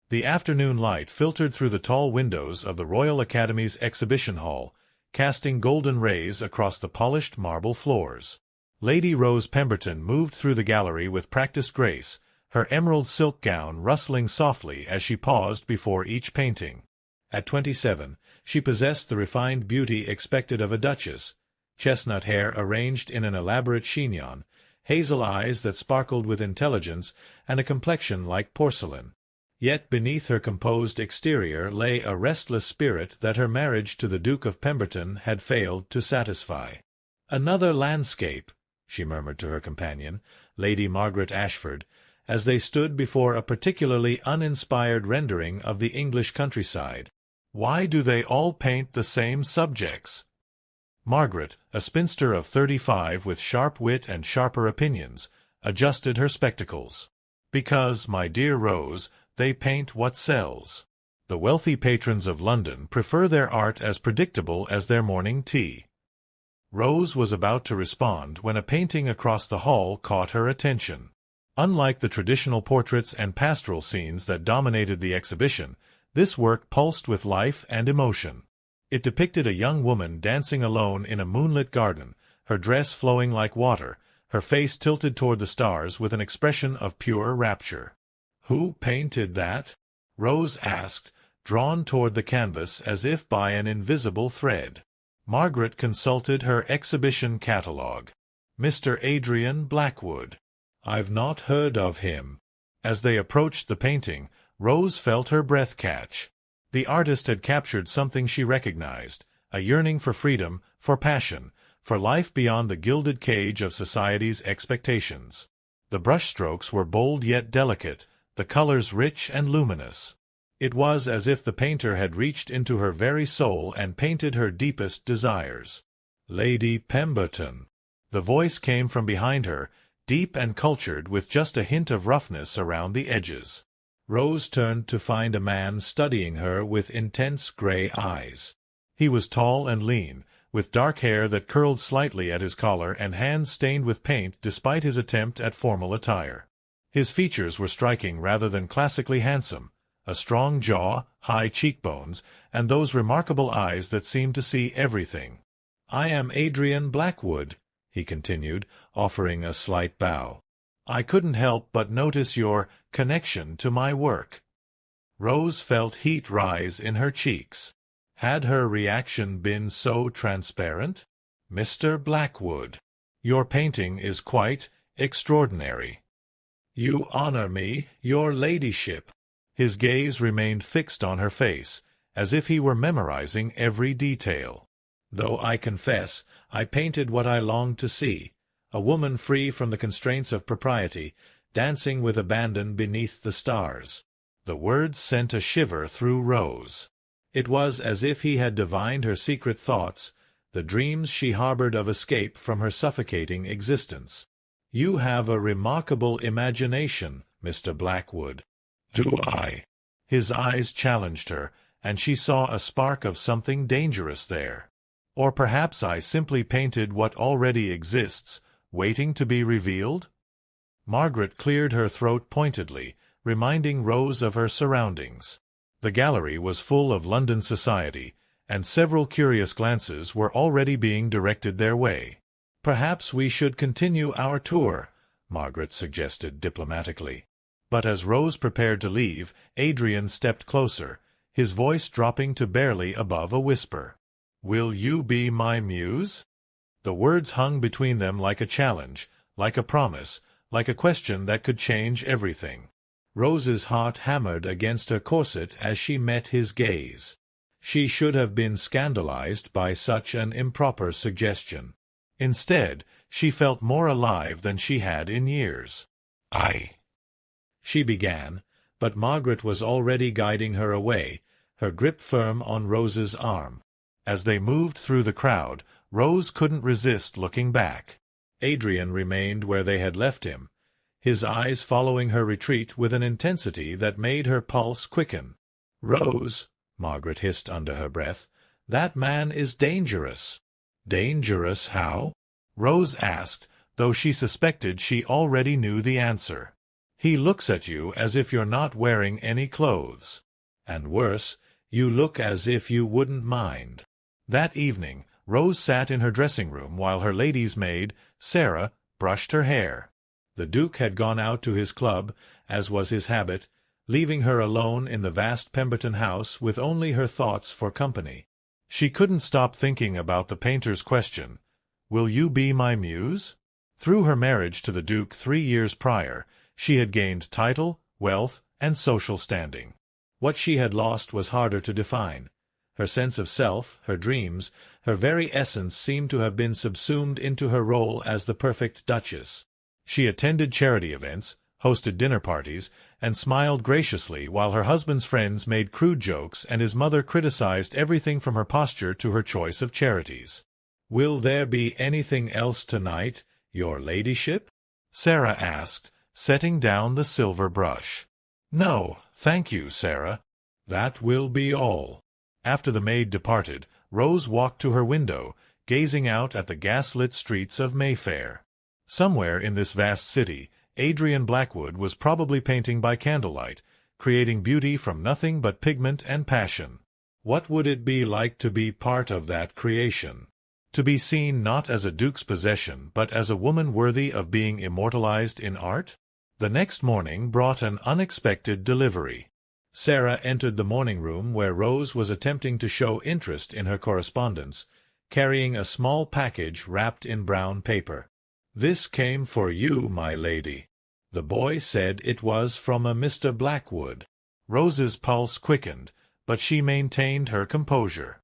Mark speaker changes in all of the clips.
Speaker 1: The afternoon light filtered through the tall windows of the Royal Academy's exhibition hall, casting golden rays across the polished marble floors. Lady Rose Pemberton moved through the gallery with practiced grace, her emerald silk gown rustling softly as she paused before each painting. At 27, she possessed the refined beauty expected of a duchess: chestnut hair arranged in an elaborate chignon, hazel eyes that sparkled with intelligence, and a complexion like porcelain. Yet beneath her composed exterior lay a restless spirit that her marriage to the Duke of Pemberton had failed to satisfy. "Another landscape," she murmured to her companion, Lady Margaret Ashford, as they stood before a particularly uninspired rendering of the English countryside. "Why do they all paint the same subjects?" Margaret, a spinster of 35 with sharp wit and sharper opinions, adjusted her spectacles. "Because, my dear Rose, they paint what sells. The wealthy patrons of London prefer their art as predictable as their morning tea." Rose was about to respond when a painting across the hall caught her attention. Unlike the traditional portraits and pastoral scenes that dominated the exhibition, this work pulsed with life and emotion. It depicted a young woman dancing alone in a moonlit garden, her dress flowing like water, her face tilted toward the stars with an expression of pure rapture. "Who painted that?" Rose asked, drawn toward the canvas as if by an invisible thread. Margaret consulted her exhibition catalogue. "Mr. Adrian Blackwood." "I've not heard of him." As they approached the painting, Rose felt her breath catch. The artist had captured something she recognized: a yearning for freedom, for passion, for life beyond the gilded cage of society's expectations. The brushstrokes were bold yet delicate, the colors rich and luminous. It was as if the painter had reached into her very soul and painted her deepest desires. "Lady Pemberton." The voice came from behind her, deep and cultured with just a hint of roughness around the edges. Rose turned to find a man studying her with intense gray eyes. He was tall and lean, with dark hair that curled slightly at his collar and hands stained with paint despite his attempt at formal attire. His features were striking rather than classically handsome: a strong jaw, high cheekbones, and those remarkable eyes that seemed to see everything. "I am Adrian Blackwood," he continued, offering a slight bow. "I couldn't help but notice your connection to my work." Rose felt heat rise in her cheeks. Had her reaction been so transparent? "Mr. Blackwood, your painting is quite extraordinary." "You honor me, your ladyship." His gaze remained fixed on her face, as if he were memorizing every detail. "Though I confess I painted what I longed to see, a woman free from the constraints of propriety, dancing with abandon beneath the stars." The words sent a shiver through Rose. It was as if he had divined her secret thoughts, the dreams she harbored of escape from her suffocating existence. "You have a remarkable imagination, Mr. Blackwood." "Do I?" His eyes challenged her, and she saw a spark of something dangerous there. "Or perhaps I simply painted what already exists, waiting to be revealed?" Margaret cleared her throat pointedly, reminding Rose of her surroundings. The gallery was full of London society, and several curious glances were already being directed their way. "Perhaps we should continue our tour," Margaret suggested diplomatically. But as Rose prepared to leave, Adrian stepped closer, his voice dropping to barely above a whisper. "Will you be my muse?" The words hung between them like a challenge, like a promise, like a question that could change everything. Rose's heart hammered against her corset as she met his gaze. She should have been scandalized by such an improper suggestion. Instead, she felt more alive than she had in years. She began, but Margaret was already guiding her away, her grip firm on Rose's arm. As they moved through the crowd, Rose couldn't resist looking back. Adrian remained where they had left him, his eyes following her retreat with an intensity that made her pulse quicken. "Rose," Margaret hissed under her breath, "that man is dangerous." "Dangerous how?" Rose asked, though she suspected she already knew the answer. He looks at you as if you're not wearing any clothes. And worse, you look as if you wouldn't mind. That evening, Rose sat in her dressing room while her lady's maid, Sarah, brushed her hair. The Duke had gone out to his club, as was his habit, leaving her alone in the vast Pemberton house with only her thoughts for company. She couldn't stop thinking about the painter's question, "Will you be my muse?" Through her marriage to the Duke 3 years prior, she had gained title, wealth, and social standing. What she had lost was harder to define. Her sense of self, her dreams, her very essence seemed to have been subsumed into her role as the perfect Duchess. She attended charity events, hosted dinner parties, and smiled graciously while her husband's friends made crude jokes and his mother criticized everything from her posture to her choice of charities. "Will there be anything else tonight, your ladyship?" Sarah asked, setting down the silver brush. "No, thank you, Sarah. That will be all." After the maid departed, Rose walked to her window, gazing out at the gas-lit streets of Mayfair. Somewhere in this vast city, Adrian Blackwood was probably painting by candlelight, creating beauty from nothing but pigment and passion. What would it be like to be part of that creation? To be seen not as a duke's possession, but as a woman worthy of being immortalized in art? The next morning brought an unexpected delivery. Sarah entered the morning room where Rose was attempting to show interest in her correspondence, carrying a small package wrapped in brown paper. "This came for you, my lady. The boy said it was from a Mr. Blackwood." Rose's pulse quickened, but she maintained her composure.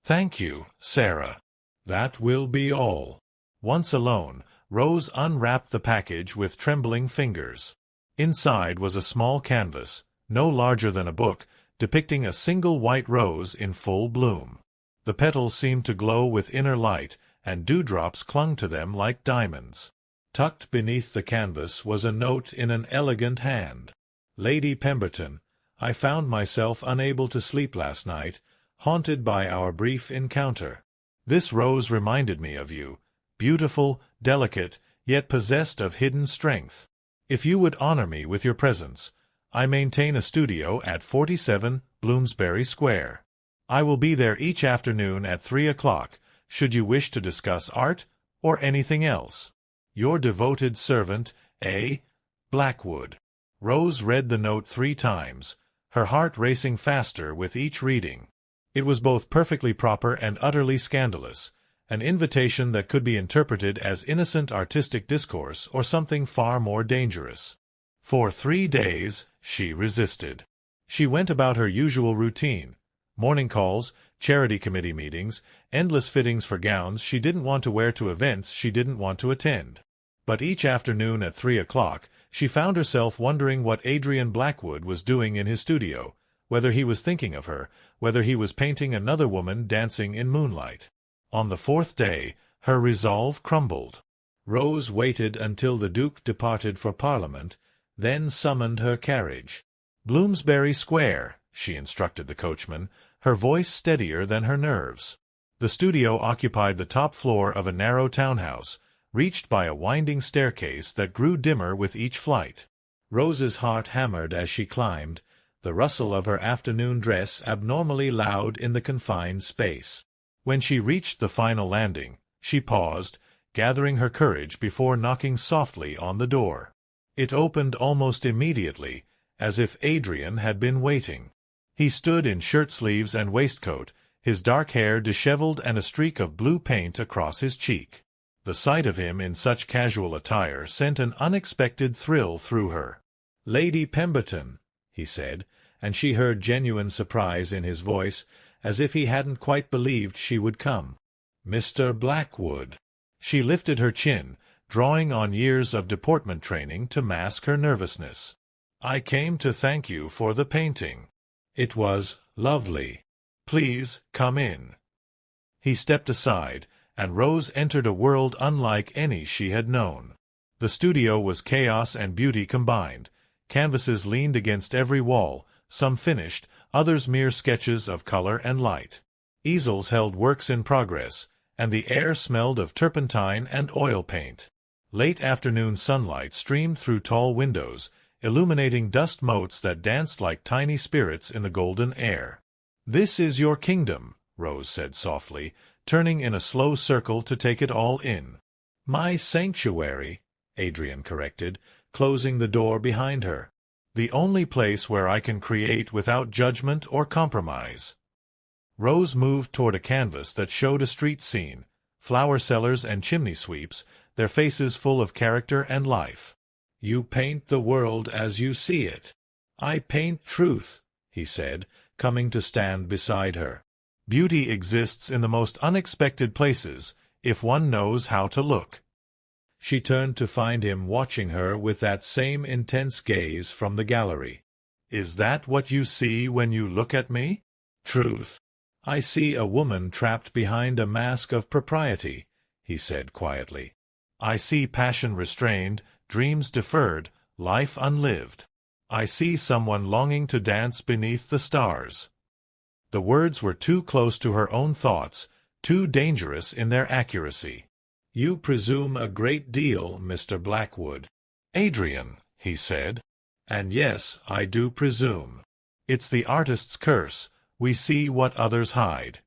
Speaker 1: "Thank you, Sarah. That will be all." Once alone, Rose unwrapped the package with trembling fingers. Inside was a small canvas, no larger than a book, depicting a single white rose in full bloom. The petals seemed to glow with inner light, and dewdrops clung to them like diamonds. Tucked beneath the canvas was a note in an elegant hand. "Lady Pemberton, I found myself unable to sleep last night, haunted by our brief encounter. This rose reminded me of you, beautiful, delicate, yet possessed of hidden strength. If you would honor me with your presence, I maintain a studio at 47 Bloomsbury Square. I will be there each afternoon at 3 o'clock, should you wish to discuss art or anything else. Your devoted servant, A. Blackwood." Rose read the note 3 times, her heart racing faster with each reading. It was both perfectly proper and utterly scandalous, an invitation that could be interpreted as innocent artistic discourse or something far more dangerous. For 3 days she resisted. She went about her usual routine: morning calls, charity committee meetings, endless fittings for gowns she didn't want to wear to events she didn't want to attend. But each afternoon at 3 o'clock she found herself wondering what Adrian Blackwood was doing in his studio, whether he was thinking of her, whether he was painting another woman dancing in moonlight. On the 4th day her resolve crumbled. Rose waited until the Duke departed for Parliament, then summoned her carriage. "Bloomsbury Square," she instructed the coachman, her voice steadier than her nerves. The studio occupied the top floor of a narrow townhouse, reached by a winding staircase that grew dimmer with each flight. Rose's heart hammered as she climbed, the rustle of her afternoon dress abnormally loud in the confined space. When she reached the final landing, she paused, gathering her courage before knocking softly on the door. It opened almost immediately, as if Adrian had been waiting. He stood in shirt-sleeves and waistcoat, his dark hair disheveled and a streak of blue paint across his cheek. The sight of him in such casual attire sent an unexpected thrill through her. "Lady Pemberton," he said, and she heard genuine surprise in his voice, as if he hadn't quite believed she would come. "Mr. Blackwood." She lifted her chin, drawing on years of deportment training to mask her nervousness. "I came to thank you for the painting. It was lovely. Please come in." He stepped aside, and Rose entered a world unlike any she had known. The studio was chaos and beauty combined. Canvases leaned against every wall, some finished, others mere sketches of color and light. Easels held works in progress, and the air smelled of turpentine and oil paint. Late afternoon sunlight streamed through tall windows, illuminating dust motes that danced like tiny spirits in the golden air. "This is your kingdom," Rose said softly, turning in a slow circle to take it all in. "My sanctuary," Adrian corrected, closing the door behind her. "The only place where I can create without judgment or compromise." Rose moved toward a canvas that showed a street scene, flower sellers and chimney sweeps, their faces full of character and life. "You paint the world as you see it." "I paint truth," he said, coming to stand beside her. "Beauty exists in the most unexpected places, if one knows how to look." She turned to find him watching her with that same intense gaze from the gallery. "Is that what you see when you look at me?" "Truth. I see a woman trapped behind a mask of propriety," he said quietly. "I see passion restrained, dreams deferred, life unlived. I see someone longing to dance beneath the stars." The words were too close to her own thoughts, too dangerous in their accuracy. "You presume a great deal, Mr. Blackwood." "Adrian," he said. "And yes, I do presume. It's the artist's curse. We see what others hide."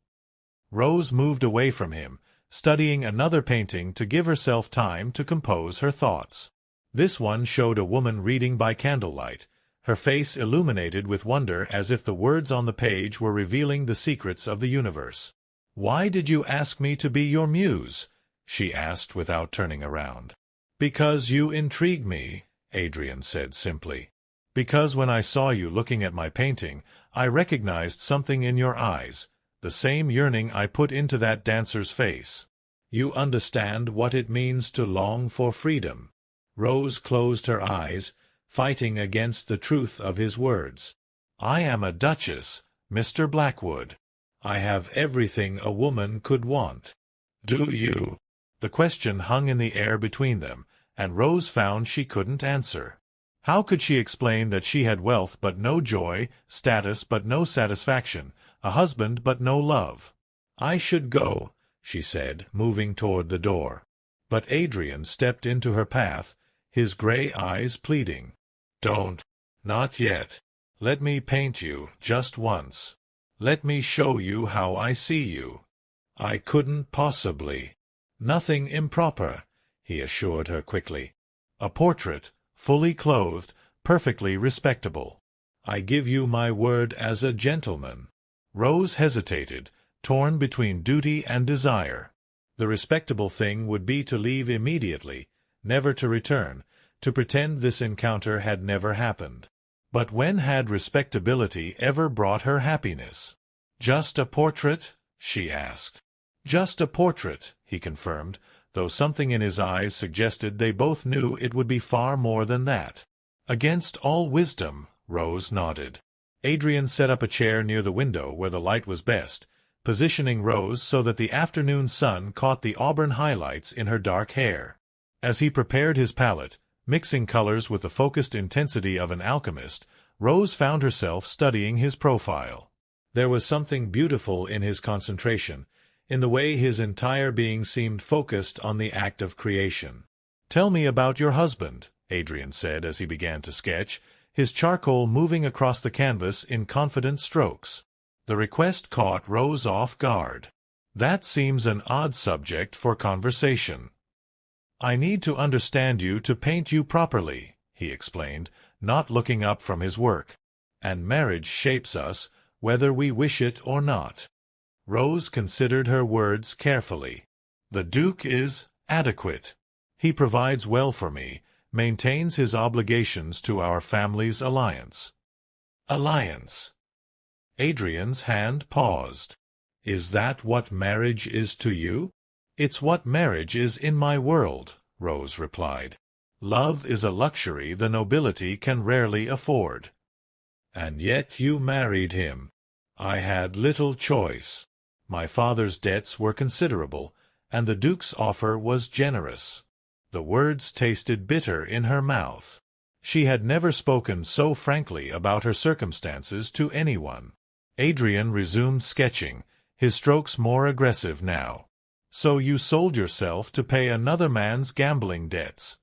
Speaker 1: Rose moved away from him, studying another painting to give herself time to compose her thoughts. This one showed a woman reading by candlelight, her face illuminated with wonder as if the words on the page were revealing the secrets of the universe. "Why did you ask me to be your muse?" she asked without turning around. "Because you intrigue me," Adrian said simply. "Because when I saw you looking at my painting, I recognized something in your eyes, the same yearning I put into that dancer's face. You understand what it means to long for freedom." Rose closed her eyes, fighting against the truth of his words. "I am a duchess, Mr. Blackwood. I have everything a woman could want." "Do you?" The question hung in the air between them, and Rose found she couldn't answer. How could she explain that she had wealth but no joy, status but no satisfaction, a husband but no love? "I should go," she said, moving toward the door. But Adrian stepped into her path, his gray eyes pleading. "Don't. Not yet. Let me paint you, just once. Let me show you how I see you." "I couldn't possibly." "Nothing improper," he assured her quickly. "A portrait, fully clothed, perfectly respectable. I give you my word as a gentleman." Rose hesitated, torn between duty and desire. The respectable thing would be to leave immediately, never to return, to pretend this encounter had never happened. But when had respectability ever brought her happiness? "Just a portrait?" she asked. "Just a portrait," he confirmed, though something in his eyes suggested they both knew it would be far more than that. "Against all wisdom," Rose nodded. Adrian set up a chair near the window where the light was best, positioning Rose so that the afternoon sun caught the auburn highlights in her dark hair. As he prepared his palette, mixing colors with the focused intensity of an alchemist, Rose found herself studying his profile. There was something beautiful in his concentration, in the way his entire being seemed focused on the act of creation. "Tell me about your husband," Adrian said as he began to sketch, his charcoal moving across the canvas in confident strokes. The request caught Rose off guard. "That seems an odd subject for conversation." "I need to understand you to paint you properly," he explained, not looking up from his work. "And marriage shapes us, whether we wish it or not." Rose considered her words carefully. "The Duke is adequate. He provides well for me, maintains his obligations to our family's alliance." "Alliance?" Adrian's hand paused. "Is that what marriage is to you?" "It's what marriage is in my world," Rose replied. "Love is a luxury the nobility can rarely afford." "And yet you married him." "I had little choice. My father's debts were considerable, and the Duke's offer was generous." The words tasted bitter in her mouth. She had never spoken so frankly about her circumstances to anyone. Adrian resumed sketching, his strokes more aggressive now. "So you sold yourself to pay another man's gambling debts."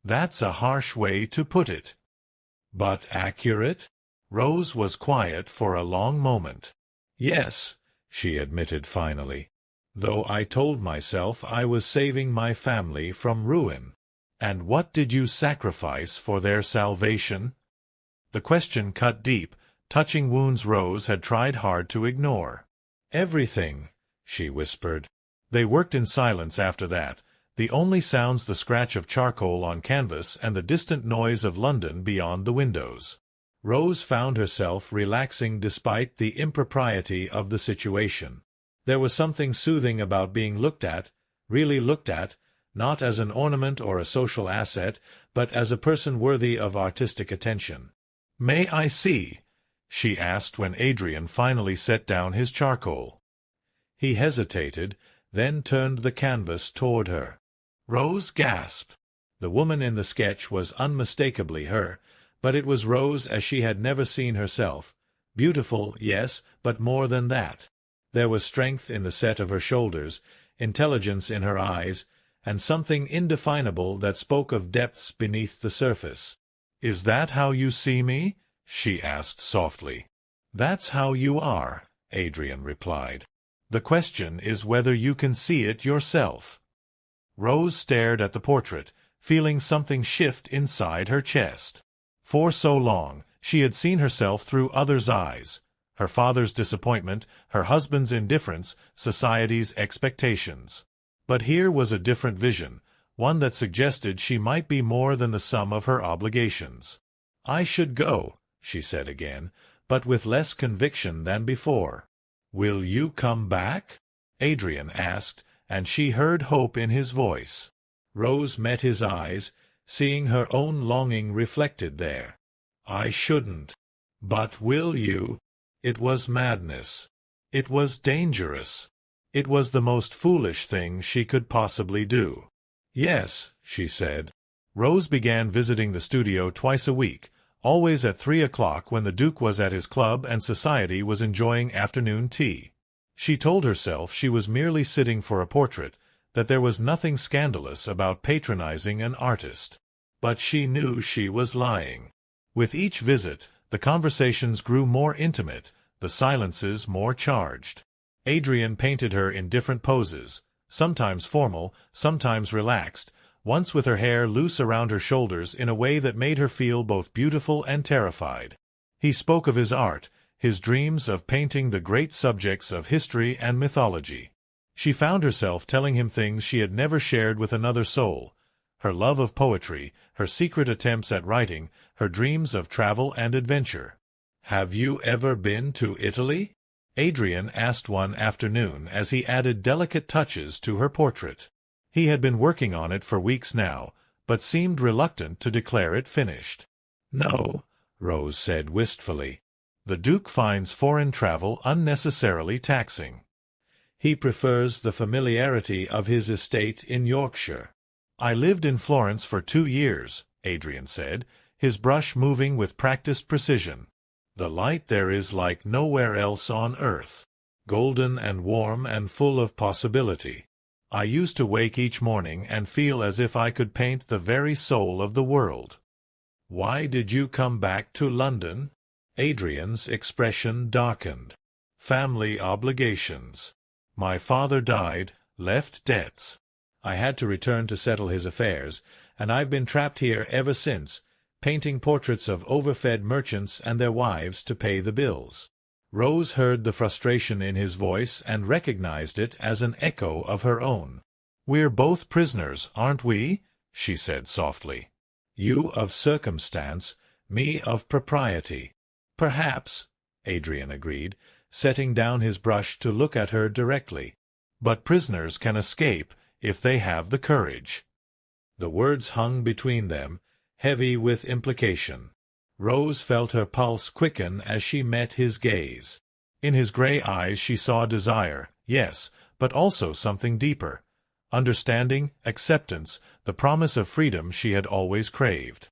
Speaker 1: "That's a harsh way to put it." But accurate? Rose was quiet for a long moment. Yes, she admitted finally, though I told myself I was saving my family from ruin. And what did you sacrifice for their salvation? The question cut deep, touching wounds Rose had tried hard to ignore. Everything, she whispered. They worked in silence after that, the only sounds the scratch of charcoal on canvas and the distant noise of London beyond the windows. Rose found herself relaxing despite the impropriety of the situation. There was something soothing about being looked at, really looked at, not as an ornament or a social asset, but as a person worthy of artistic attention. "May I see?" she asked when Adrian finally set down his charcoal. He hesitated, then turned the canvas toward her. Rose gasped. The woman in the sketch was unmistakably her, but it was Rose as she had never seen herself. Beautiful, yes, but more than that. There was strength in the set of her shoulders, intelligence in her eyes, and something indefinable that spoke of depths beneath the surface. "Is that how you see me?" she asked softly. "That's how you are," Adrian replied. "The question is whether you can see it yourself." Rose stared at the portrait, feeling something shift inside her chest. For so long, she had seen herself through others' eyes. Her father's disappointment, her husband's indifference, society's expectations. But here was a different vision, one that suggested she might be more than the sum of her obligations. "I should go," she said again, but with less conviction than before. "Will you come back?" Adrian asked, and she heard hope in his voice. Rose met his eyes, seeing her own longing reflected there. "I shouldn't. But will you?" It was madness. It was dangerous. It was the most foolish thing she could possibly do. "Yes," she said. Rose began visiting the studio twice a week, always at 3 o'clock when the Duke was at his club and society was enjoying afternoon tea. She told herself she was merely sitting for a portrait, that there was nothing scandalous about patronizing an artist. But she knew she was lying. With each visit, the conversations grew more intimate, the silences more charged. Adrian painted her in different poses, sometimes formal, sometimes relaxed, once with her hair loose around her shoulders in a way that made her feel both beautiful and terrified. He spoke of his art, his dreams of painting the great subjects of history and mythology. She found herself telling him things she had never shared with another soul, her love of poetry, her secret attempts at writing, her dreams of travel and adventure. "Have you ever been to Italy?" Adrian asked one afternoon as he added delicate touches to her portrait. He had been working on it for weeks now, but seemed reluctant to declare it finished. "No," Rose said wistfully. "The Duke finds foreign travel unnecessarily taxing. He prefers the familiarity of his estate in Yorkshire." "I lived in Florence for 2 years," Adrian said, his brush moving with practiced precision. "The light there is like nowhere else on earth, golden and warm and full of possibility. I used to wake each morning and feel as if I could paint the very soul of the world." "Why did you come back to London?" Adrian's expression darkened. "Family obligations. My father died, left debts. I had to return to settle his affairs, and I've been trapped here ever since, painting portraits of overfed merchants and their wives to pay the bills." Rose heard the frustration in his voice and recognized it as an echo of her own. "We're both prisoners, aren't we?" she said softly. "You of circumstance, me of propriety." "Perhaps," Adrian agreed, setting down his brush to look at her directly. "But prisoners can escape if they have the courage." The words hung between them, heavy with implication. Rose felt her pulse quicken as she met his gaze. In his gray eyes she saw desire, yes, but also something deeper. Understanding, acceptance, the promise of freedom she had always craved.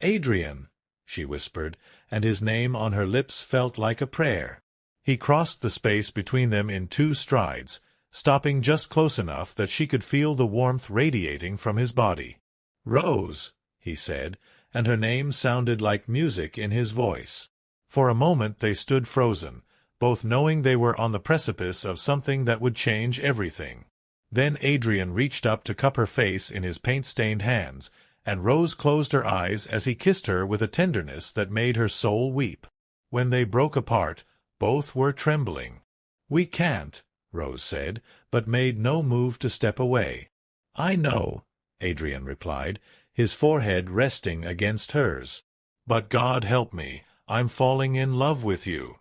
Speaker 1: "Adrian," she whispered, and his name on her lips felt like a prayer. He crossed the space between them in 2 strides, stopping just close enough that she could feel the warmth radiating from his body. "Rose," he said, and her name sounded like music in his voice. For a moment they stood frozen, both knowing they were on the precipice of something that would change everything. Then Adrian reached up to cup her face in his paint-stained hands, and Rose closed her eyes as he kissed her with a tenderness that made her soul weep. When they broke apart, both were trembling. "We can't," Rose said, but made no move to step away. "I know," Adrian replied, his forehead resting against hers. "But God help me, I'm falling in love with you."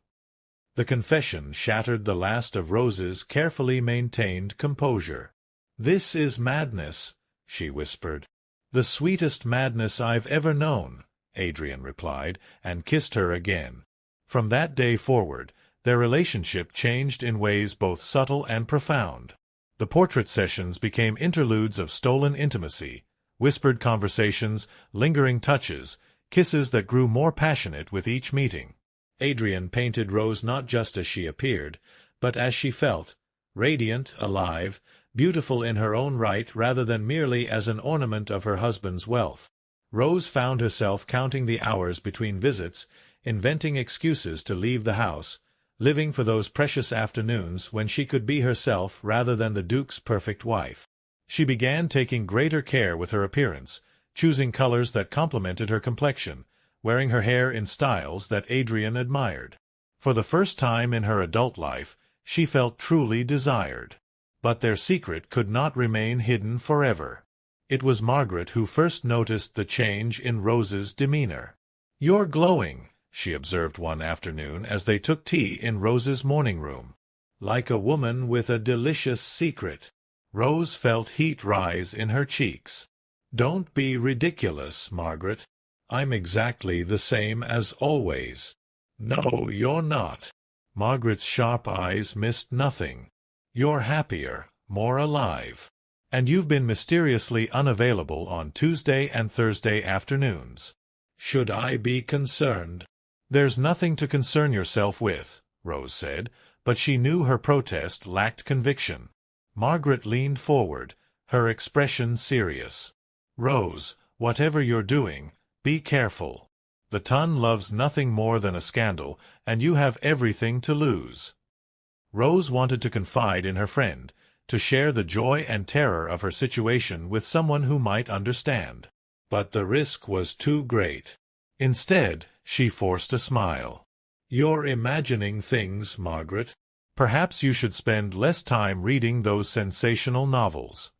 Speaker 1: The confession shattered the last of Rose's carefully maintained composure. "This is madness," she whispered. "The sweetest madness I've ever known," Adrian replied, and kissed her again. From that day forward, their relationship changed in ways both subtle and profound. The portrait sessions became interludes of stolen intimacy, whispered conversations, lingering touches, kisses that grew more passionate with each meeting. Adrian painted Rose not just as she appeared, but as she felt, radiant, alive, beautiful in her own right rather than merely as an ornament of her husband's wealth. Rose found herself counting the hours between visits, inventing excuses to leave the house, living for those precious afternoons when she could be herself rather than the Duke's perfect wife. She began taking greater care with her appearance, choosing colors that complemented her complexion, wearing her hair in styles that Adrian admired. For the first time in her adult life, she felt truly desired. But their secret could not remain hidden forever. It was Margaret who first noticed the change in Rose's demeanor. "You're glowing," she observed one afternoon as they took tea in Rose's morning room. "Like a woman with a delicious secret." Rose felt heat rise in her cheeks. "Don't be ridiculous, Margaret. I'm exactly the same as always." "No, you're not." Margaret's sharp eyes missed nothing. "You're happier, more alive. And you've been mysteriously unavailable on Tuesday and Thursday afternoons. Should I be concerned?" "There's nothing to concern yourself with," Rose said, but she knew her protest lacked conviction. Margaret leaned forward, her expression serious. "Rose, whatever you're doing, be careful. The Ton loves nothing more than a scandal, and you have everything to lose." Rose wanted to confide in her friend, to share the joy and terror of her situation with someone who might understand. But the risk was too great. Instead, she forced a smile. "You're imagining things, Margaret. Perhaps you should spend less time reading those sensational novels."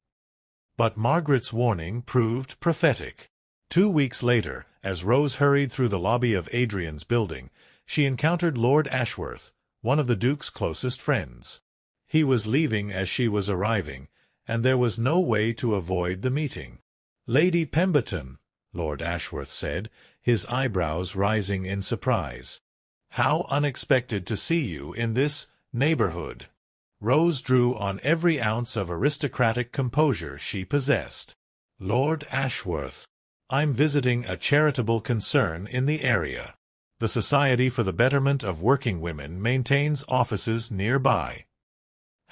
Speaker 1: But Margaret's warning proved prophetic. 2 weeks later, as Rose hurried through the lobby of Adrian's building, she encountered Lord Ashworth, one of the Duke's closest friends. He was leaving as she was arriving, and there was no way to avoid the meeting. "Lady Pemberton," Lord Ashworth said, his eyebrows rising in surprise. "How unexpected to see you in this neighborhood." Rose drew on every ounce of aristocratic composure she possessed. "Lord Ashworth, I'm visiting a charitable concern in the area. The Society for the Betterment of Working Women maintains offices nearby."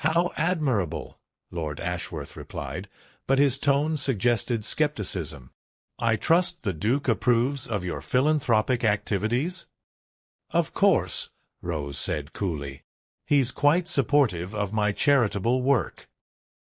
Speaker 1: "How admirable," Lord Ashworth replied, but his tone suggested skepticism. "I trust the Duke approves of your philanthropic activities?" "Of course," Rose said coolly. "He's quite supportive of my charitable work."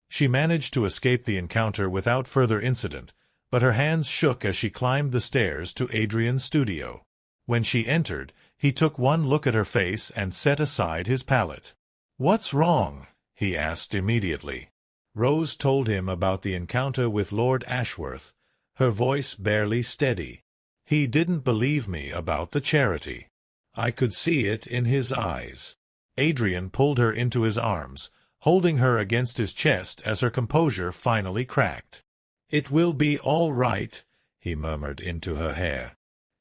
Speaker 1: She managed to escape the encounter without further incident, but her hands shook as she climbed the stairs to Adrian's studio. When she entered, he took one look at her face and set aside his palette. "What's wrong?" he asked immediately. Rose told him about the encounter with Lord Ashworth, her voice barely steady. "He didn't believe me about the charity. I could see it in his eyes." Adrian pulled her into his arms, holding her against his chest as her composure finally cracked. "It will be all right," he murmured into her hair.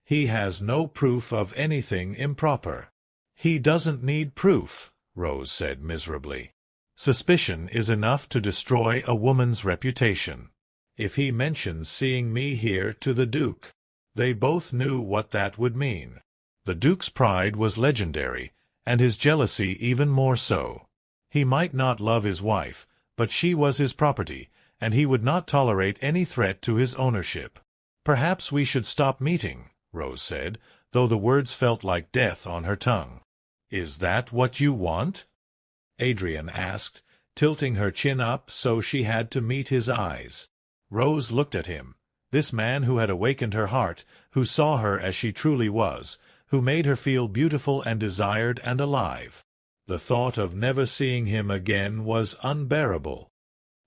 Speaker 1: "He has no proof of anything improper." "He doesn't need proof," Rose said miserably. "Suspicion is enough to destroy a woman's reputation. If he mentions seeing me here to the Duke." They both knew what that would mean. The Duke's pride was legendary, and his jealousy even more so. He might not love his wife, but she was his property, and he would not tolerate any threat to his ownership. "Perhaps we should stop meeting," Rose said, though the words felt like death on her tongue. "Is that what you want?" Adrian asked, tilting her chin up so she had to meet his eyes. Rose looked at him, this man who had awakened her heart, who saw her as she truly was, who made her feel beautiful and desired and alive. The thought of never seeing him again was unbearable.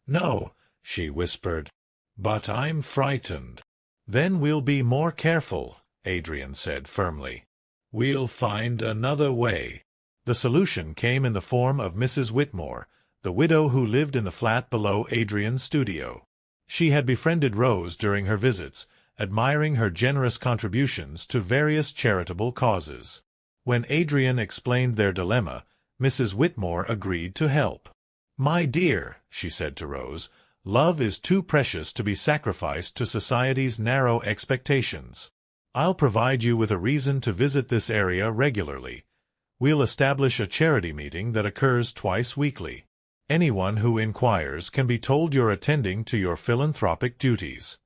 Speaker 1: "No," she whispered, "but I'm frightened." "Then we'll be more careful," Adrian said firmly. "We'll find another way." The solution came in the form of Mrs. Whitmore, the widow who lived in the flat below Adrian's studio. She had befriended Rose during her visits, admiring her generous contributions to various charitable causes. When Adrian explained their dilemma, Mrs. Whitmore agreed to help. "My dear," she said to Rose, "love is too precious to be sacrificed to society's narrow expectations. I'll provide you with a reason to visit this area regularly. We'll establish a charity meeting that occurs twice weekly. Anyone who inquires can be told you're attending to your philanthropic duties."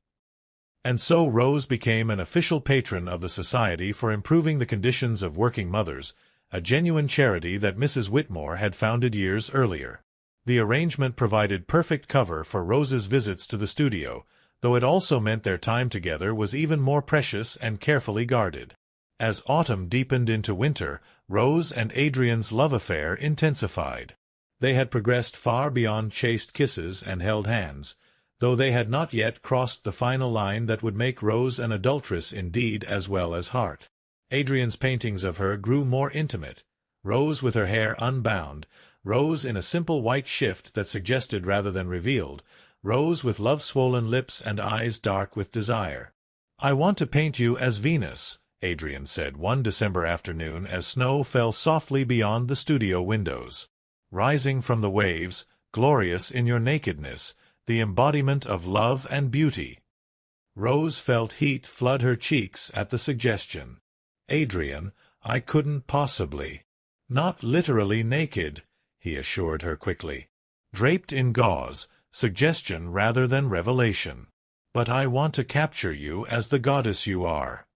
Speaker 1: And so Rose became an official patron of the Society for Improving the Conditions of Working Mothers, a genuine charity that Mrs. Whitmore had founded years earlier. The arrangement provided perfect cover for Rose's visits to the studio, though it also meant their time together was even more precious and carefully guarded. As autumn deepened into winter, Rose and Adrian's love affair intensified. They had progressed far beyond chaste kisses and held hands, though they had not yet crossed the final line that would make Rose an adulteress in deed as well as heart. Adrian's paintings of her grew more intimate, Rose with her hair unbound, Rose in a simple white shift that suggested rather than revealed, Rose with love-swollen lips and eyes dark with desire. "I want to paint you as Venus," Adrian said one December afternoon as snow fell softly beyond the studio windows. "Rising from the waves, glorious in your nakedness, the embodiment of love and beauty." Rose felt heat flood her cheeks at the suggestion. "Adrian, I couldn't possibly." "Not literally naked," he assured her quickly. "Draped in gauze, suggestion rather than revelation. But I want to capture you as the goddess you are."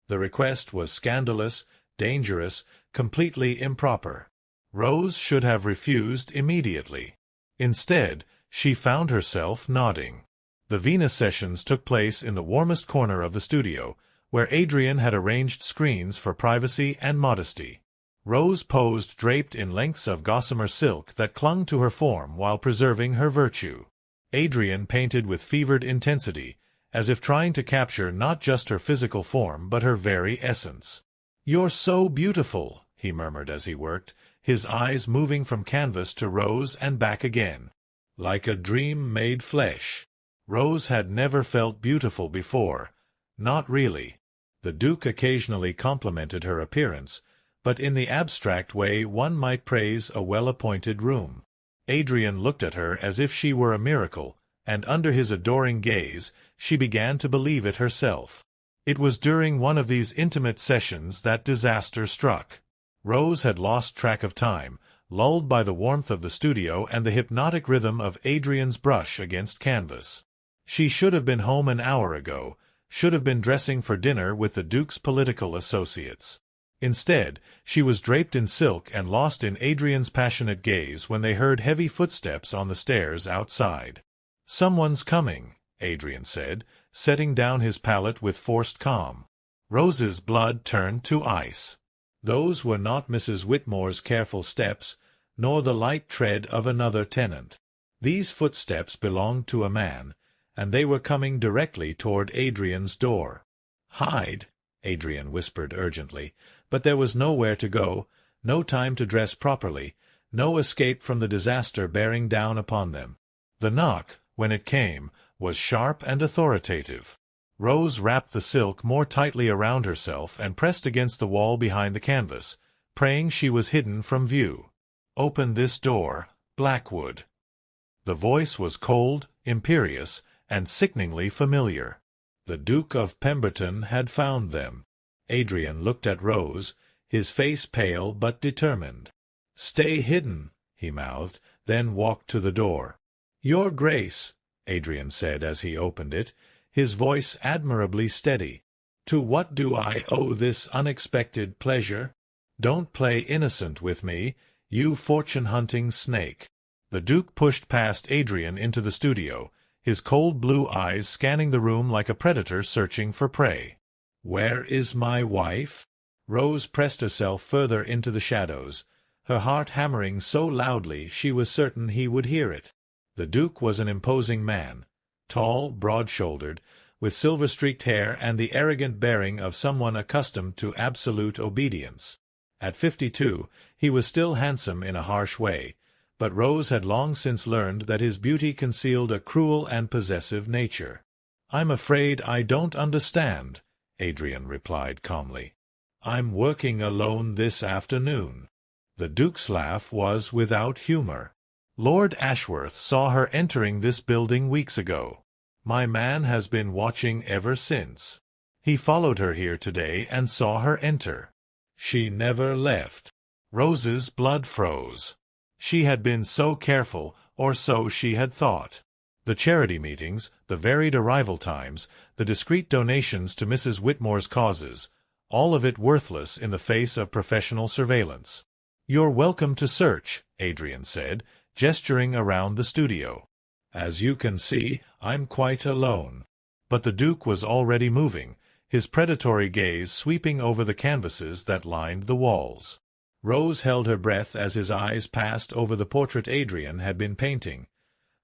Speaker 1: The request was scandalous, dangerous, completely improper. Rose should have refused immediately. Instead, she found herself nodding. The Venus sessions took place in the warmest corner of the studio, where Adrian had arranged screens for privacy and modesty. Rose posed draped in lengths of gossamer silk that clung to her form while preserving her virtue. Adrian painted with fevered intensity, as if trying to capture not just her physical form but her very essence. "You're so beautiful," he murmured as he worked, his eyes moving from canvas to Rose and back again. "Like a dream made flesh." Rose had never felt beautiful before. Not really. The Duke occasionally complimented her appearance, but in the abstract way one might praise a well-appointed room. Adrian looked at her as if she were a miracle, and under his adoring gaze, she began to believe it herself. It was during one of these intimate sessions that disaster struck. Rose had lost track of time, lulled by the warmth of the studio and the hypnotic rhythm of Adrian's brush against canvas. She should have been home an hour ago, should have been dressing for dinner with the Duke's political associates. Instead, she was draped in silk and lost in Adrian's passionate gaze when they heard heavy footsteps on the stairs outside. "Someone's coming," Adrian said, setting down his palette with forced calm. Rose's blood turned to ice. Those were not Mrs. Whitmore's careful steps, nor the light tread of another tenant. These footsteps belonged to a man, and they were coming directly toward Adrian's door. "Hide," Adrian whispered urgently, but there was nowhere to go, no time to dress properly, no escape from the disaster bearing down upon them. The knock, when it came, was sharp and authoritative. Rose wrapped the silk more tightly around herself and pressed against the wall behind the canvas, praying she was hidden from view. "Open this door, Blackwood." The voice was cold, imperious, and sickeningly familiar. The Duke of Pemberton had found them. Adrian looked at Rose, his face pale but determined. "Stay hidden," he mouthed, then walked to the door. "Your Grace," Adrian said as he opened it, his voice admirably steady. "To what do I owe this unexpected pleasure? Don't play innocent with me, you fortune-hunting snake." The Duke pushed past Adrian into the studio, his cold blue eyes scanning the room like a predator searching for prey. "Where is my wife?" Rose pressed herself further into the shadows, her heart hammering so loudly she was certain he would hear it. The Duke was an imposing man, tall, broad-shouldered, with silver-streaked hair and the arrogant bearing of someone accustomed to absolute obedience. At 52, he was still handsome in a harsh way, but Rose had long since learned that his beauty concealed a cruel and possessive nature. "I'm afraid I don't understand," Adrian replied calmly. "I'm working alone this afternoon." The Duke's laugh was without humor. "Lord Ashworth saw her entering this building weeks ago. My man has been watching ever since. He followed her here today and saw her enter. She never left." Rose's blood froze. She had been so careful, or so she had thought. The charity meetings, the varied arrival times, the discreet donations to Mrs. Whitmore's causes, all of it worthless in the face of professional surveillance. "You're welcome to search," Adrian said, gesturing around the studio. "As you can see, I'm quite alone." But the Duke was already moving, his predatory gaze sweeping over the canvases that lined the walls. Rose held her breath as his eyes passed over the portrait Adrian had been painting,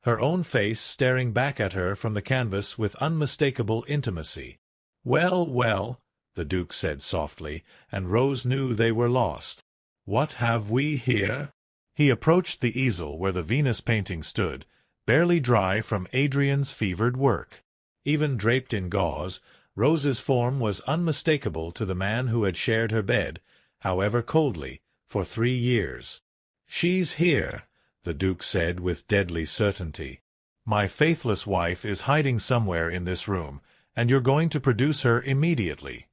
Speaker 1: her own face staring back at her from the canvas with unmistakable intimacy. "Well, well," the Duke said softly, and Rose knew they were lost. "What have we here?" He approached the easel where the Venus painting stood, barely dry from Adrian's fevered work. Even draped in gauze, Rose's form was unmistakable to the man who had shared her bed, however coldly, for 3 years. "She's here," the Duke said with deadly certainty. "My faithless wife is hiding somewhere in this room, and you're going to produce her immediately."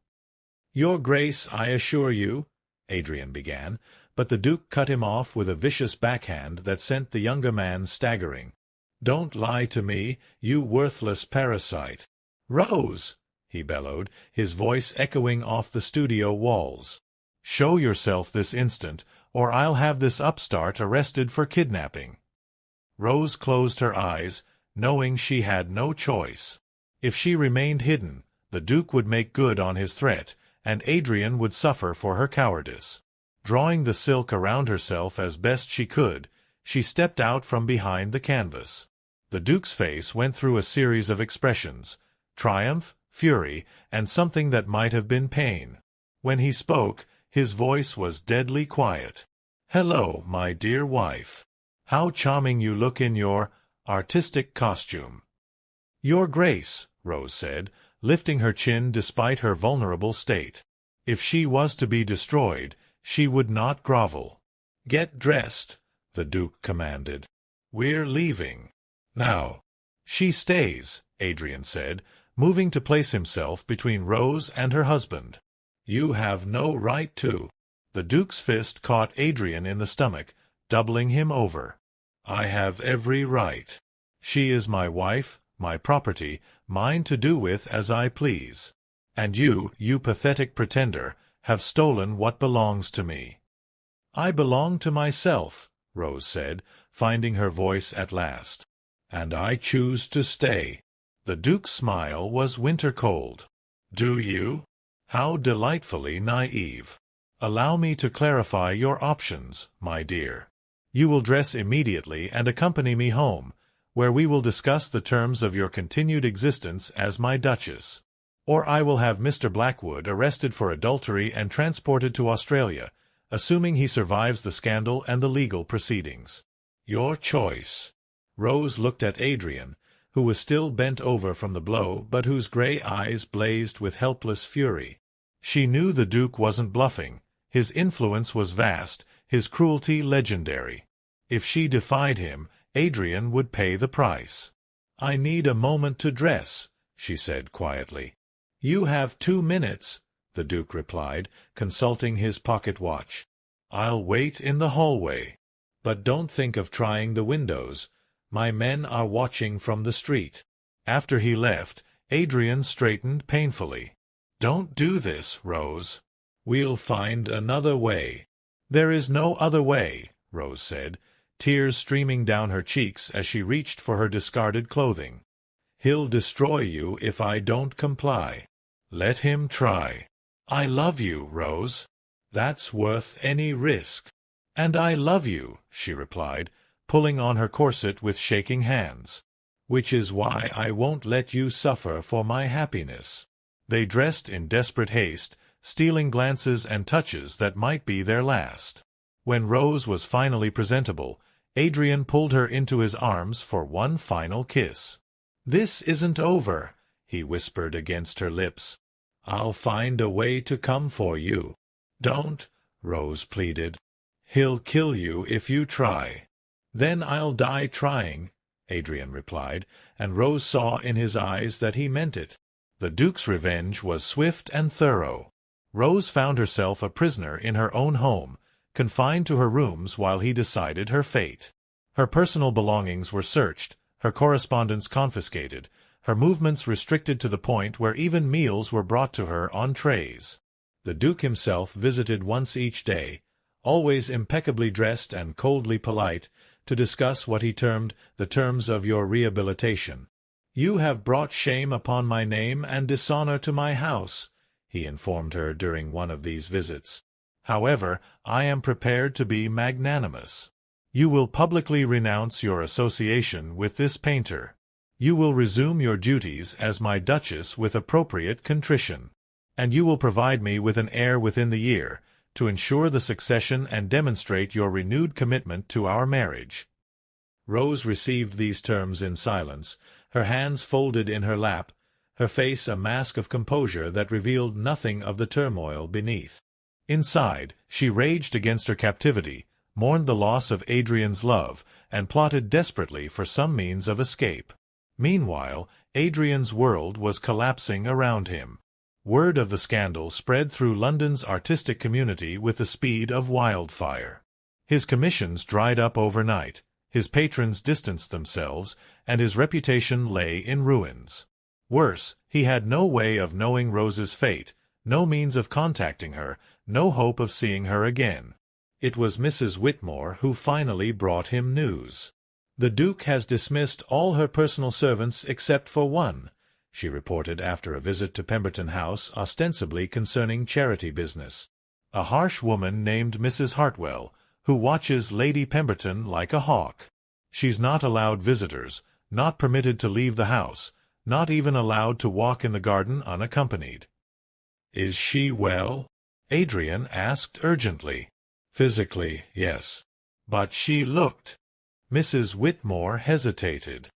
Speaker 1: "Your Grace, I assure you," Adrian began, but the Duke cut him off with a vicious backhand that sent the younger man staggering. "Don't lie to me, you worthless parasite." "Rose!" he bellowed, his voice echoing off the studio walls. "Show yourself this instant, or I'll have this upstart arrested for kidnapping." Rose closed her eyes, knowing she had no choice. If she remained hidden, the Duke would make good on his threat, and Adrian would suffer for her cowardice. Drawing the silk around herself as best she could, she stepped out from behind the canvas. The Duke's face went through a series of expressions: triumph, fury, and something that might have been pain. When he spoke, his voice was deadly quiet. "Hello, my dear wife. How charming you look in your artistic costume." "Your Grace," Rose said, lifting her chin despite her vulnerable state. If she was to be destroyed, she would not grovel. "Get dressed," the Duke commanded. "We're leaving. Now." "She stays," Adrian said, moving to place himself between Rose and her husband. "You have no right to." The Duke's fist caught Adrian in the stomach, doubling him over. "I have every right. She is my wife, my property, mine to do with as I please. And you pathetic pretender, have stolen what belongs to me." "I belong to myself," Rose said, finding her voice at last. "And I choose to stay." The Duke's smile was winter-cold. "Do you? How delightfully naive. Allow me to clarify your options, my dear. You will dress immediately and accompany me home, where we will discuss the terms of your continued existence as my Duchess. Or I will have Mr. Blackwood arrested for adultery and transported to Australia, assuming he survives the scandal and the legal proceedings. Your choice." Rose looked at Adrian, who was still bent over from the blow but whose gray eyes blazed with helpless fury. She knew the Duke wasn't bluffing. His influence was vast, his cruelty legendary. If she defied him, Adrian would pay the price. "I need a moment to dress," she said quietly. "You have 2 minutes," the Duke replied, consulting his pocket watch. "I'll wait in the hallway. But don't think of trying the windows. My men are watching from the street." After he left, Adrian straightened painfully. "Don't do this, Rose. We'll find another way." "There is no other way," Rose said, tears streaming down her cheeks as she reached for her discarded clothing. "He'll destroy you if I don't comply." "Let him try." "I love you, Rose. That's worth any risk." "And I love you," she replied, pulling on her corset with shaking hands. "Which is why I won't let you suffer for my happiness." They dressed in desperate haste, stealing glances and touches that might be their last. When Rose was finally presentable, Adrian pulled her into his arms for one final kiss. "This isn't over," he whispered against her lips. "I'll find a way to come for you." "Don't," Rose pleaded. "He'll kill you if you try." "Then I'll die trying," Adrian replied, and Rose saw in his eyes that he meant it. The Duke's revenge was swift and thorough. Rose found herself a prisoner in her own home, confined to her rooms while he decided her fate. Her personal belongings were searched, her correspondence confiscated, her movements restricted to the point where even meals were brought to her on trays. The Duke himself visited once each day, always impeccably dressed and coldly polite, to discuss what he termed the terms of your rehabilitation. "You have brought shame upon my name and dishonor to my house," he informed her during one of these visits. "However, I am prepared to be magnanimous. You will publicly renounce your association with this painter. You will resume your duties as my Duchess with appropriate contrition. And you will provide me with an heir within the year, to ensure the succession and demonstrate your renewed commitment to our marriage." Rose received these terms in silence, her hands folded in her lap, her face a mask of composure that revealed nothing of the turmoil beneath. Inside, she raged against her captivity, mourned the loss of Adrian's love, and plotted desperately for some means of escape. Meanwhile, Adrian's world was collapsing around him. Word of the scandal spread through London's artistic community with the speed of wildfire. His commissions dried up overnight, his patrons distanced themselves, and his reputation lay in ruins. Worse, he had no way of knowing Rose's fate, no means of contacting her, no hope of seeing her again. It was Mrs. Whitmore who finally brought him news. "The Duke has dismissed all her personal servants except for one," she reported after a visit to Pemberton House ostensibly concerning charity business. "A harsh woman named Mrs. Hartwell, who watches Lady Pemberton like a hawk. She's not allowed visitors, not permitted to leave the house, not even allowed to walk in the garden unaccompanied." "Is she well?" Adrian asked urgently. "Physically, yes. But she looked—" Mrs. Whitmore hesitated.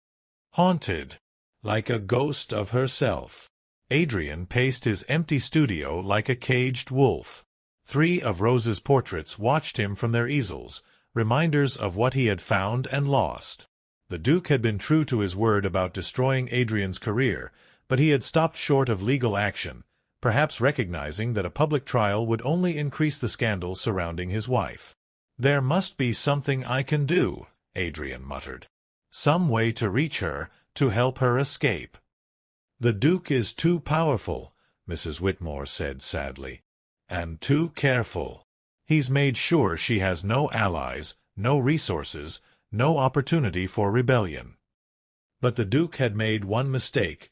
Speaker 1: "Haunted, like a ghost of herself." Adrian paced his empty studio like a caged wolf. 3 of Rose's portraits watched him from their easels, reminders of what he had found and lost. The Duke had been true to his word about destroying Adrian's career, but he had stopped short of legal action, perhaps recognizing that a public trial would only increase the scandal surrounding his wife. "There must be something I can do," Adrian muttered. "Some way to reach her, to help her escape." "The Duke is too powerful," Mrs. Whitmore said sadly. "And too careful. He's made sure she has no allies, no resources, no opportunity for rebellion." But the Duke had made one mistake.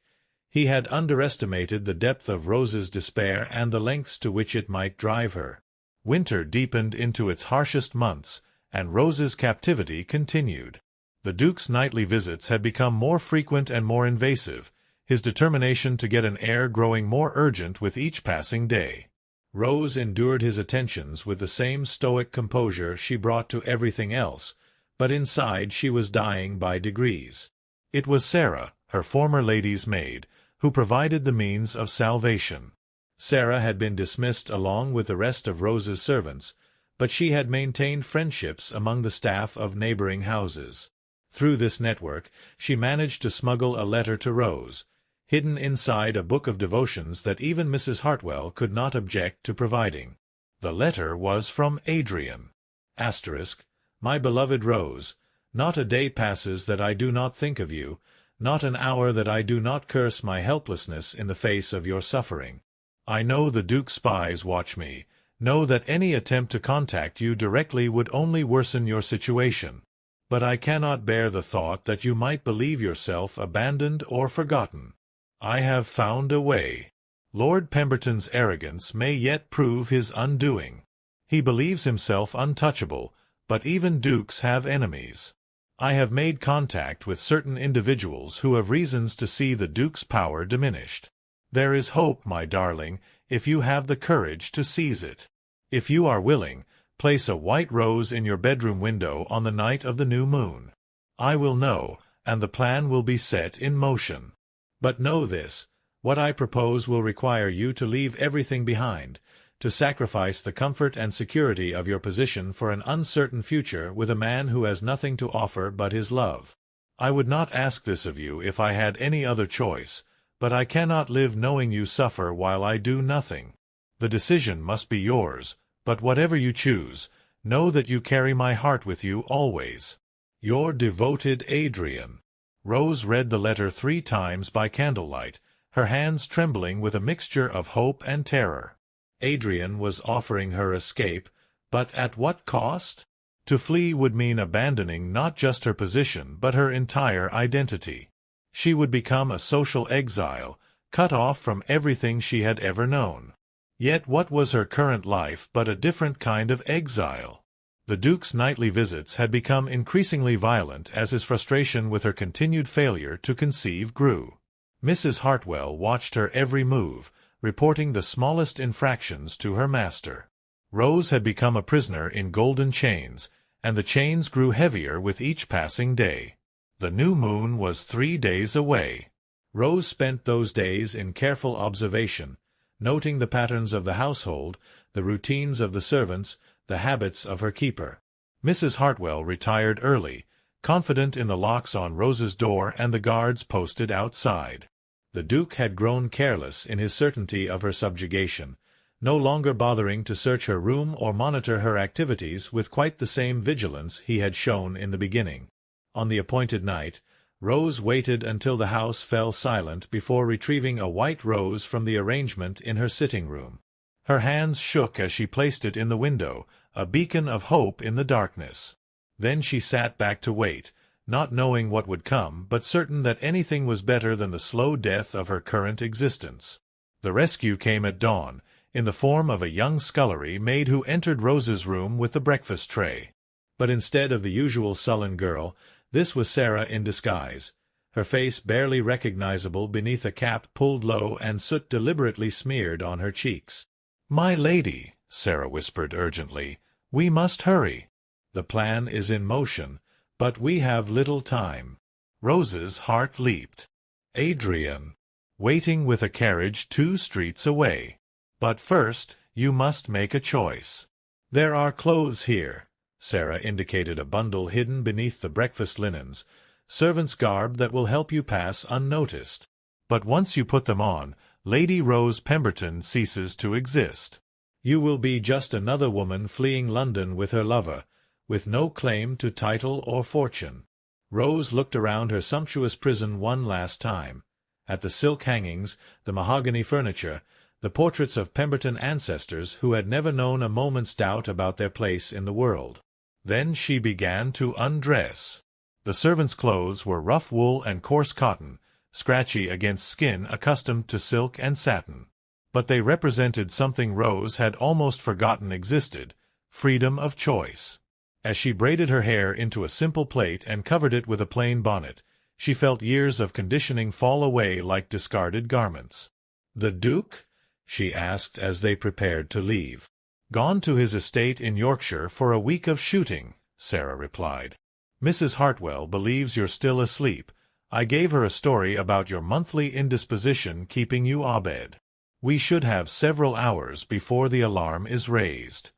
Speaker 1: He had underestimated the depth of Rose's despair and the lengths to which it might drive her. Winter deepened into its harshest months, and Rose's captivity continued. The Duke's nightly visits had become more frequent and more invasive, his determination to get an heir growing more urgent with each passing day. Rose endured his attentions with the same stoic composure she brought to everything else, but inside she was dying by degrees. It was Sarah, her former lady's maid, who provided the means of salvation. Sarah had been dismissed along with the rest of Rose's servants, but she had maintained friendships among the staff of neighboring houses. Through this network she managed to smuggle a letter to Rose, hidden inside a book of devotions that even Mrs. Hartwell could not object to providing. The letter was from Adrian. *My beloved Rose, not a day passes that I do not think of you, not an hour that I do not curse my helplessness in the face of your suffering. I know the Duke's spies watch me, know that any attempt to contact you directly would only worsen your situation. But I cannot bear the thought that you might believe yourself abandoned or forgotten. I have found a way. Lord Pemberton's arrogance may yet prove his undoing. He believes himself untouchable, but even dukes have enemies. I have made contact with certain individuals who have reasons to see the Duke's power diminished. There is hope, my darling, if you have the courage to seize it. If you are willing, place a white rose in your bedroom window on the night of the new moon. I will know, and the plan will be set in motion. But know this, what I propose will require you to leave everything behind, to sacrifice the comfort and security of your position for an uncertain future with a man who has nothing to offer but his love. I would not ask this of you if I had any other choice, but I cannot live knowing you suffer while I do nothing. The decision must be yours, but whatever you choose, know that you carry my heart with you always. Your devoted Adrian. Rose read the letter 3 times by candlelight, her hands trembling with a mixture of hope and terror. Adrian was offering her escape, but at what cost? To flee would mean abandoning not just her position but her entire identity. She would become a social exile, cut off from everything she had ever known. Yet what was her current life but a different kind of exile? The Duke's nightly visits had become increasingly violent as his frustration with her continued failure to conceive grew. Mrs. Hartwell watched her every move, reporting the smallest infractions to her master. Rose had become a prisoner in golden chains, and the chains grew heavier with each passing day. The new moon was 3 days away. Rose spent those days in careful observation, noting the patterns of the household, the routines of the servants, the habits of her keeper. Mrs. Hartwell retired early, confident in the locks on Rose's door and the guards posted outside. The Duke had grown careless in his certainty of her subjugation, no longer bothering to search her room or monitor her activities with quite the same vigilance he had shown in the beginning. On the appointed night, Rose waited until the house fell silent before retrieving a white rose from the arrangement in her sitting-room. Her hands shook as she placed it in the window, a beacon of hope in the darkness. Then she sat back to wait, not knowing what would come, but certain that anything was better than the slow death of her current existence. The rescue came at dawn, in the form of a young scullery maid who entered Rose's room with the breakfast tray. But instead of the usual sullen girl, this was Sarah in disguise, her face barely recognizable beneath a cap pulled low and soot deliberately smeared on her cheeks. "My lady," Sarah whispered urgently, "we must hurry. The plan is in motion, but we have little time." Rose's heart leaped. Adrian, waiting with a carriage 2 streets away. "But first, you must make a choice. There are clothes here." Sarah indicated a bundle hidden beneath the breakfast linens, servant's garb that will help you pass unnoticed. But once you put them on, Lady Rose Pemberton ceases to exist. You will be just another woman fleeing London with her lover, with no claim to title or fortune. Rose looked around her sumptuous prison one last time, at the silk hangings, the mahogany furniture, the portraits of Pemberton ancestors who had never known a moment's doubt about their place in the world. Then she began to undress. The servants' clothes were rough wool and coarse cotton, scratchy against skin accustomed to silk and satin. But they represented something Rose had almost forgotten existed, freedom of choice. As she braided her hair into a simple plait and covered it with a plain bonnet, she felt years of conditioning fall away like discarded garments. "The Duke?" she asked as they prepared to leave. "Gone to his estate in Yorkshire for a week of shooting," Sarah replied. "Mrs. Hartwell believes you're still asleep. I gave her a story about your monthly indisposition keeping you abed. We should have several hours before the alarm is raised."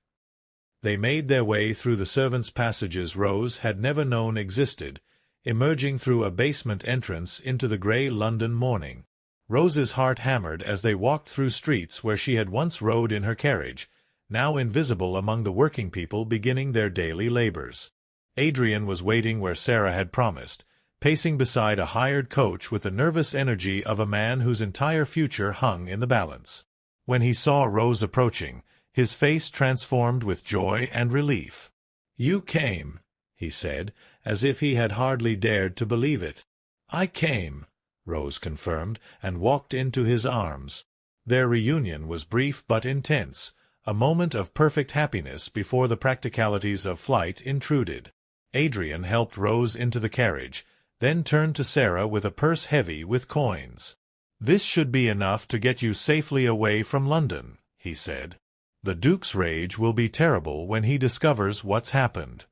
Speaker 1: They made their way through the servants' passages Rose had never known existed, emerging through a basement entrance into the grey London morning. Rose's heart hammered as they walked through streets where she had once rode in her carriage, now invisible among the working people beginning their daily labors. Adrian was waiting where Sarah had promised, pacing beside a hired coach with the nervous energy of a man whose entire future hung in the balance. When he saw Rose approaching, his face transformed with joy and relief. "You came," he said, as if he had hardly dared to believe it. "I came," Rose confirmed, and walked into his arms. Their reunion was brief but intense, a moment of perfect happiness before the practicalities of flight intruded. Adrian helped Rose into the carriage, then turned to Sarah with a purse heavy with coins. "This should be enough to get you safely away from London," he said. "The Duke's rage will be terrible when he discovers what's happened."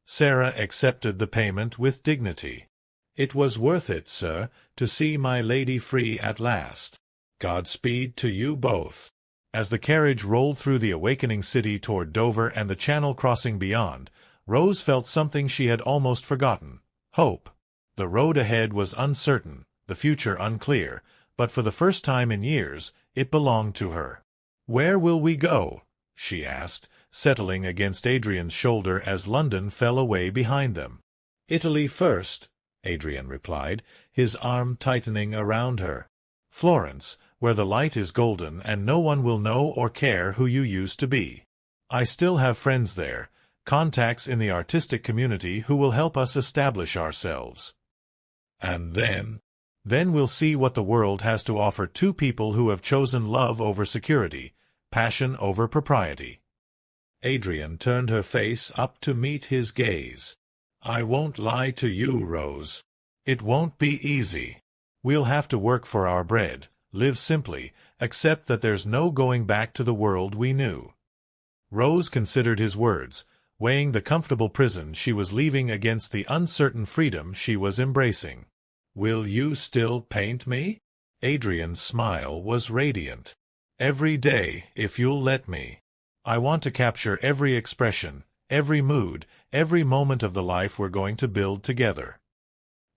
Speaker 1: Sarah accepted the payment with dignity. "It was worth it, sir, to see my lady free at last. Godspeed to you both." As the carriage rolled through the awakening city toward Dover and the Channel crossing beyond, Rose felt something she had almost forgotten: hope. The road ahead was uncertain, the future unclear, but for the first time in years, it belonged to her. "Where will we go?" she asked, settling against Adrian's shoulder as London fell away behind them. "Italy first," Adrian replied, his arm tightening around her. "Florence, where the light is golden and no one will know or care who you used to be. I still have friends there, contacts in the artistic community who will help us establish ourselves. And then? Then we'll see what the world has to offer two people who have chosen love over security, passion over propriety." Adrian turned her face up to meet his gaze. "I won't lie to you, Rose. It won't be easy. We'll have to work for our bread, live simply, accept that there's no going back to the world we knew." Rose considered his words, weighing the comfortable prison she was leaving against the uncertain freedom she was embracing. "Will you still paint me?" Adrian's smile was radiant. "Every day, if you'll let me. I want to capture every expression, every mood, every moment of the life we're going to build together."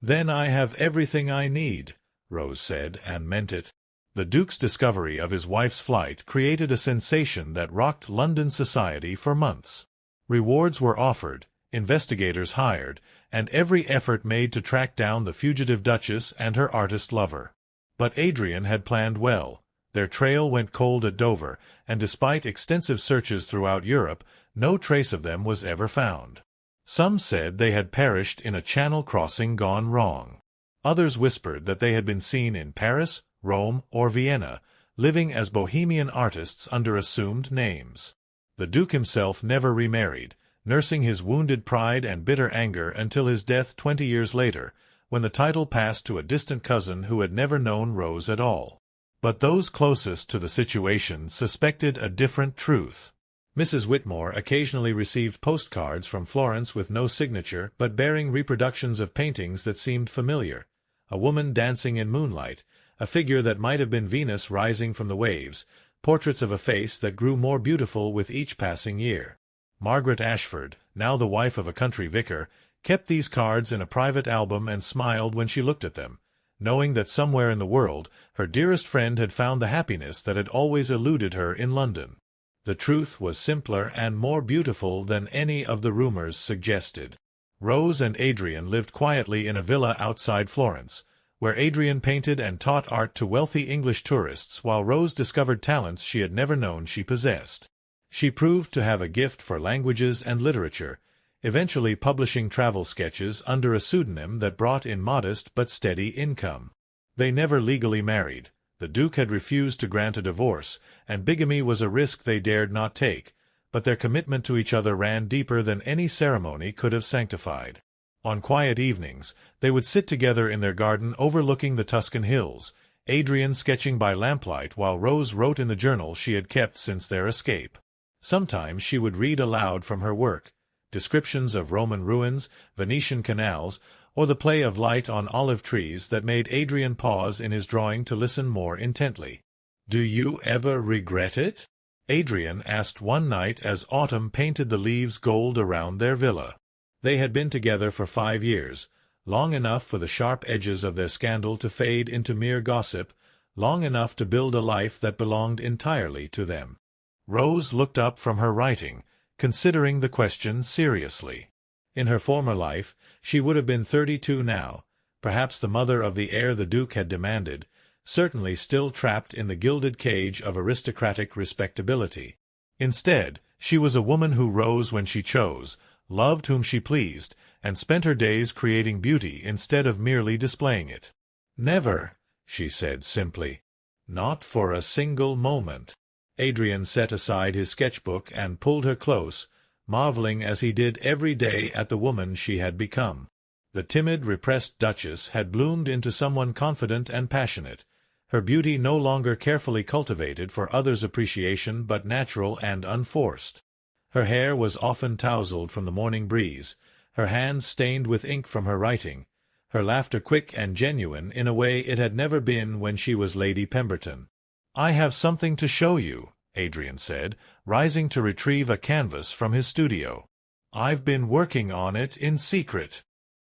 Speaker 1: "Then I have everything I need," Rose said, and meant it. The Duke's discovery of his wife's flight created a sensation that rocked London society for months. Rewards were offered, investigators hired, and every effort made to track down the fugitive Duchess and her artist lover. But Adrian had planned well. Their trail went cold at Dover, and despite extensive searches throughout Europe, no trace of them was ever found. Some said they had perished in a Channel crossing gone wrong. Others whispered that they had been seen in Paris, Rome, or Vienna, living as bohemian artists under assumed names. The Duke himself never remarried, nursing his wounded pride and bitter anger until his death 20 years later, when the title passed to a distant cousin who had never known Rose at all. But those closest to the situation suspected a different truth. Mrs. Whitmore occasionally received postcards from Florence with no signature but bearing reproductions of paintings that seemed familiar: a woman dancing in moonlight, a figure that might have been Venus rising from the waves, portraits of a face that grew more beautiful with each passing year. Margaret Ashford, now the wife of a country vicar, kept these cards in a private album and smiled when she looked at them, knowing that somewhere in the world her dearest friend had found the happiness that had always eluded her in London. The truth was simpler and more beautiful than any of the rumors suggested. Rose and Adrian lived quietly in a villa outside Florence, where Adrian painted and taught art to wealthy English tourists while Rose discovered talents she had never known she possessed. She proved to have a gift for languages and literature, eventually publishing travel sketches under a pseudonym that brought in modest but steady income. They never legally married. The Duke had refused to grant a divorce, and bigamy was a risk they dared not take, but their commitment to each other ran deeper than any ceremony could have sanctified. On quiet evenings, they would sit together in their garden overlooking the Tuscan hills, Adrian sketching by lamplight while Rose wrote in the journal she had kept since their escape. Sometimes she would read aloud from her work, descriptions of Roman ruins, Venetian canals, or the play of light on olive trees that made Adrian pause in his drawing to listen more intently. "Do you ever regret it?" Adrian asked one night as autumn painted the leaves gold around their villa. They had been together for 5 years, long enough for the sharp edges of their scandal to fade into mere gossip, long enough to build a life that belonged entirely to them. Rose looked up from her writing, considering the question seriously. In her former life, She would have been 32 now, perhaps the mother of the heir the Duke had demanded, certainly still trapped in the gilded cage of aristocratic respectability. Instead, she was a woman who rose when she chose, loved whom she pleased, and spent her days creating beauty instead of merely displaying it. "Never," she said simply. "Not for a single moment." Adrian set aside his sketchbook and pulled her close, marveling as he did every day at the woman she had become. The timid, repressed Duchess had bloomed into someone confident and passionate, her beauty no longer carefully cultivated for others' appreciation but natural and unforced. Her hair was often tousled from the morning breeze, her hands stained with ink from her writing, her laughter quick and genuine in a way it had never been when she was Lady Pemberton. "I have something to show you," Adrian said, rising to retrieve a canvas from his studio. "I've been working on it in secret."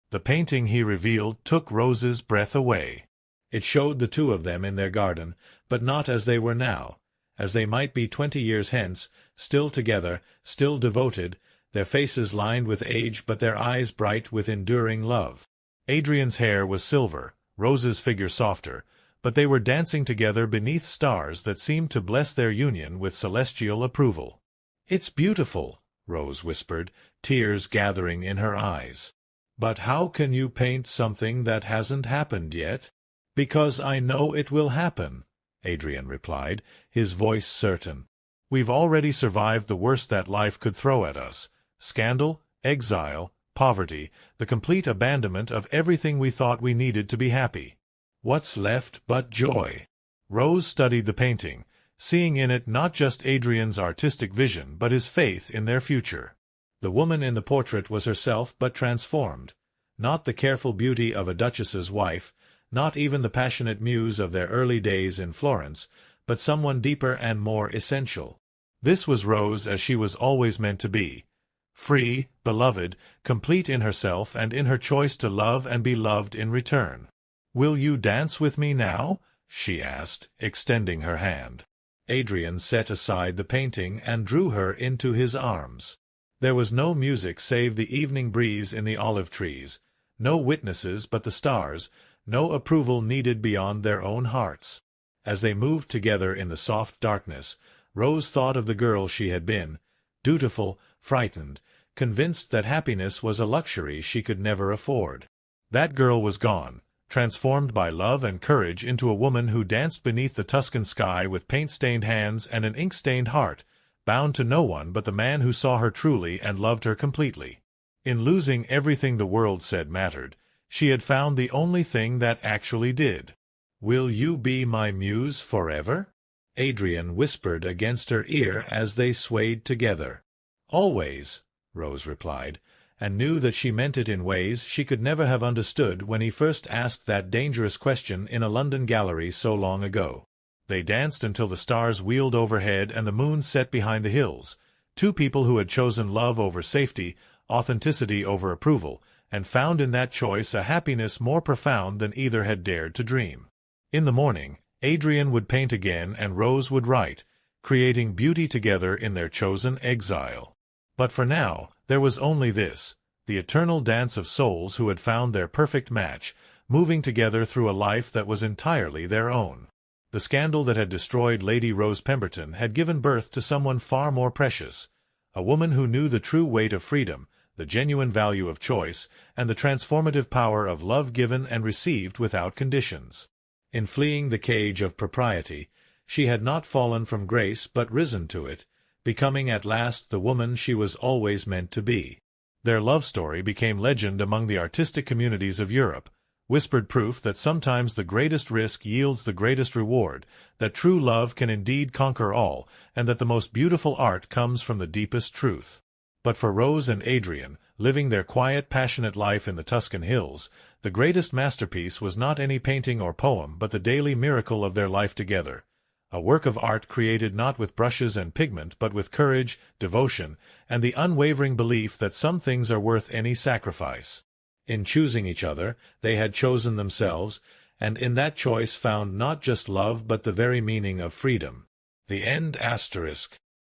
Speaker 1: The painting he revealed took Rose's breath away. It showed the two of them in their garden, but not as they were now, as they might be 20 years hence, still together, still devoted, their faces lined with age but their eyes bright with enduring love. Adrian's hair was silver, Rose's figure softer, but they were dancing together beneath stars that seemed to bless their union with celestial approval. "It's beautiful," Rose whispered, tears gathering in her eyes. "But how can you paint something that hasn't happened yet?" "Because I know it will happen," Adrian replied, his voice certain. "We've already survived the worst that life could throw at us: scandal, exile, poverty, the complete abandonment of everything we thought we needed to be happy. What's left but joy?" Rose studied the painting, seeing in it not just Adrian's artistic vision but his faith in their future. The woman in the portrait was herself but transformed, not the careful beauty of a duchess's wife, not even the passionate muse of their early days in Florence, but someone deeper and more essential. This was Rose as she was always meant to be, free, beloved, complete in herself and in her choice to love and be loved in return. "Will you dance with me now?" she asked, extending her hand. Adrian set aside the painting and drew her into his arms. There was no music save the evening breeze in the olive trees, no witnesses but the stars, no approval needed beyond their own hearts. As they moved together in the soft darkness, Rose thought of the girl she had been, dutiful, frightened, convinced that happiness was a luxury she could never afford. That girl was gone, transformed by love and courage into a woman who danced beneath the Tuscan sky with paint-stained hands and an ink-stained heart, bound to no one but the man who saw her truly and loved her completely. In losing everything the world said mattered, she had found the only thing that actually did. "Will you be my muse forever?" Adrian whispered against her ear as they swayed together. "Always," Rose replied, and knew that she meant it in ways she could never have understood when he first asked that dangerous question in a London gallery so long ago. They danced until the stars wheeled overhead and the moon set behind the hills, two people who had chosen love over safety, authenticity over approval, and found in that choice a happiness more profound than either had dared to dream. In the morning, Adrian would paint again and Rose would write, creating beauty together in their chosen exile. But for now, there was only this, the eternal dance of souls who had found their perfect match, moving together through a life that was entirely their own. The scandal that had destroyed Lady Rose Pemberton had given birth to someone far more precious, a woman who knew the true weight of freedom, the genuine value of choice, and the transformative power of love given and received without conditions. In fleeing the cage of propriety, she had not fallen from grace but risen to it, becoming at last the woman she was always meant to be. Their love story became legend among the artistic communities of Europe, whispered proof that sometimes the greatest risk yields the greatest reward, that true love can indeed conquer all, and that the most beautiful art comes from the deepest truth. But for Rose and Adrian, living their quiet, passionate life in the Tuscan hills, the greatest masterpiece was not any painting or poem but the daily miracle of their life together, a work of art created not with brushes and pigment but with courage, devotion, and the unwavering belief that some things are worth any sacrifice. In choosing each other, they had chosen themselves, and in that choice found not just love but the very meaning of freedom. The End *.